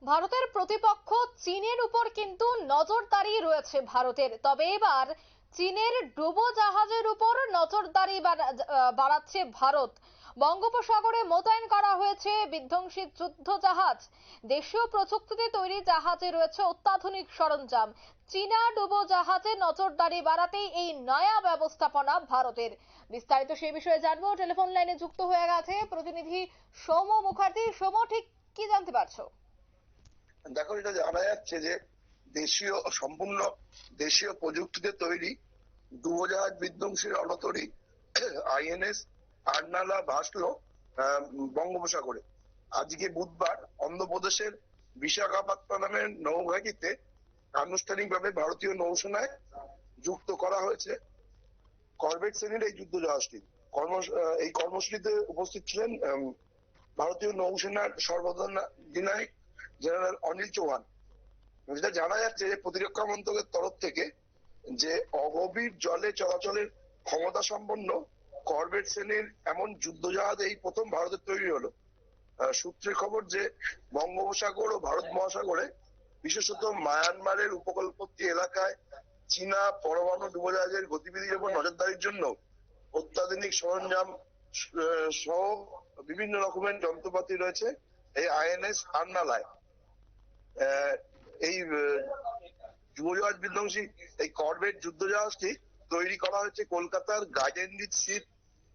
ভারতের প্রতিপক্ষ চীনের উপর কিন্তু নজরদারি রয়েছে ভারতের। তবে এবার চীনের ডুবোজাহাজের উপর নজরদারি বাড়াচ্ছে ভারত। বঙ্গোপসাগরে মোতায়েন করা হয়েছে বিধ্বংসী যুদ্ধ জাহাজ। দেশীয় প্রযুক্তিতে তৈরি জাহাজে রয়েছে অত্যাধুনিক সরঞ্জাম। চীনা ডুবোজাহাজে নজরদারি বাড়াতেই এই নয়া ব্যবস্থাপনা ভারতের। বিস্তারিত সেই বিষয়ে জানবো। টেলিফোন লাইনে যুক্ত হয়ে গেছে প্রতিনিধি সৌম্য মুখার্জি। সৌম্য, ঠিক কি জানতে পারছো? দেখো, এটা জানা যাচ্ছে যে সম্পূর্ণ দেশীয় প্রযুক্তিতে তৈরি ডুবোজাহাজ বিধ্বংসী রণতরী আইএনএস আরনালা ভাসলো বঙ্গোপসাগরে। আজকে বুধবার অন্ধ্রপ্রদেশের বিশাখাপত্তনমের নৌঘাঁটিতে আনুষ্ঠানিকভাবে ভারতীয় নৌসেনায় যুক্ত করা হয়েছে করভেট শ্রেণীর এই যুদ্ধ জাহাজটি। এই কর্মসূচিতে উপস্থিত ছিলেন ভারতীয় নৌসেনার সর্বাধিনায়ক জেনারেল অনিল চৌহান। যেটা জানা যাচ্ছে যে প্রতিরক্ষা মন্ত্রকের তরফ থেকে যে অগভীর জলে চলাচলের ক্ষমতা সম্পন্ন করভেট শ্রেণীর এমন যুদ্ধজাহাজ এই প্রথম ভারতের তৈরি হলো। সূত্রের খবর যে বঙ্গোপসাগর ও ভারত মহাসাগরে, বিশেষত মায়ানমারের উপকূলবর্তী এলাকায় চীনা পরমাণু ডুবোজাহাজের গতিবিধির উপর নজরদারির জন্য অত্যাধুনিক সরঞ্জাম সহ বিভিন্ন রকমের যন্ত্রপাতি রয়েছে এই আইএনএস আরনালায়। এই ডুবোজাহাজ বিধ্বংসী এই করভেট যুদ্ধজাহাজটি তৈরি করা হয়েছে কলকাতার গাইডেন্ডিজ শিপ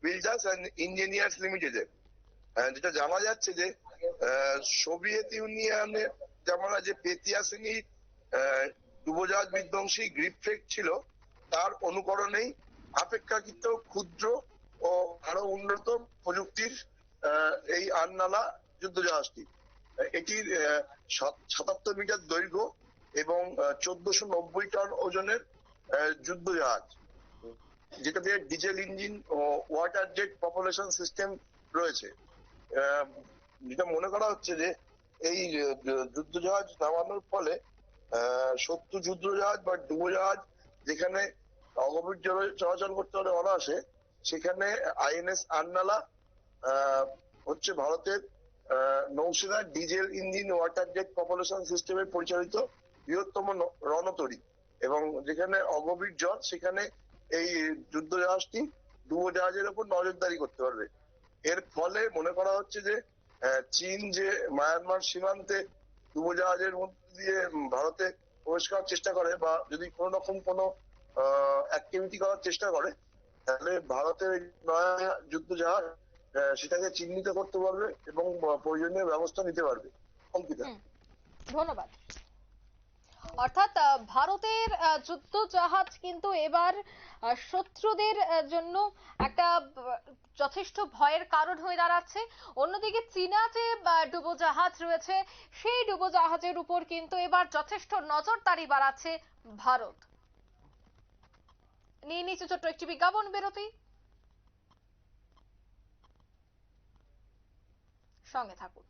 বিল্ডার্স অ্যান্ড ইঞ্জিনিয়ার্স লিমিটেডে। যেটা জানা যাচ্ছে যে সোভিয়েত ইউনিয়নের যেমন যে পেতিয়া শ্রেণীর ডুবোজাহাজ বিধ্বংসী গ্রিপফ্রেক ছিল, তার অনুকরণেই অপেক্ষাকৃত ক্ষুদ্র ও আরো উন্নত প্রযুক্তির এই আরনালা যুদ্ধজাহাজটি। এটির ৭৭ মিটার দৈর্ঘ্য এবং ১৪৯০ টন ওজনের যুদ্ধজাহাজ, যেটাতে ডিজেল ইঞ্জিন ও ওয়াটার জেট প্রপালশন সিস্টেম রয়েছে। যেটা মনে করা হচ্ছে যে এই যুদ্ধজাহাজ নামানোর ফলে শত্রু যুদ্ধজাহাজ বা ডুবোজাহাজ যেখানে অগভীর জলে চলাচল করতে হলে অনায়াসে, সেখানে আইএনএস আরনালা হচ্ছে ভারতের নৌসেনার diesel engine water jet propulsion সিস্টেমে পরিচালিত বৃহত্তম রণতরী। এবং যেখানে অগভীর জল, সেখানে এই যুদ্ধ জাহাজটি ডুবোজাহাজের উপর নজরদারি করতে পারবে। এর ফলে মনে করা হচ্ছে যে চীন যে মায়ানমার সীমান্তে ডুবোজাহাজের মধ্যে দিয়ে ভারতে প্রবেশ করার চেষ্টা করে বা যদি কোনো রকম কোনো অ্যাক্টিভিটি করার চেষ্টা করে, তাহলে ভারতের নয়া যুদ্ধ জাহাজ সেটাকে চিহ্নিত করতে পারবে এবং প্রয়োজনীয় ব্যবস্থা নিতে পারবে। অঙ্কিতা, ধন্যবাদ। অর্থাৎ ভারতের যুদ্ধ জাহাজ কিন্তু এবার শত্রুদের জন্য একটা যথেষ্ট ভয়ের কারণ হয়ে দাঁড়াচ্ছে। অন্যদিকে চীনা যে ডুবোজাহাজ রয়েছে, সেই ডুবোজাহাজের উপর কিন্তু এবার যথেষ্ট নজরদারি বাড়াচ্ছে ভারত। নিয়ে নিচ্ছে ছোট্ট একটি বিজ্ঞাপন বিরতি, সঙ্গে থাকুন।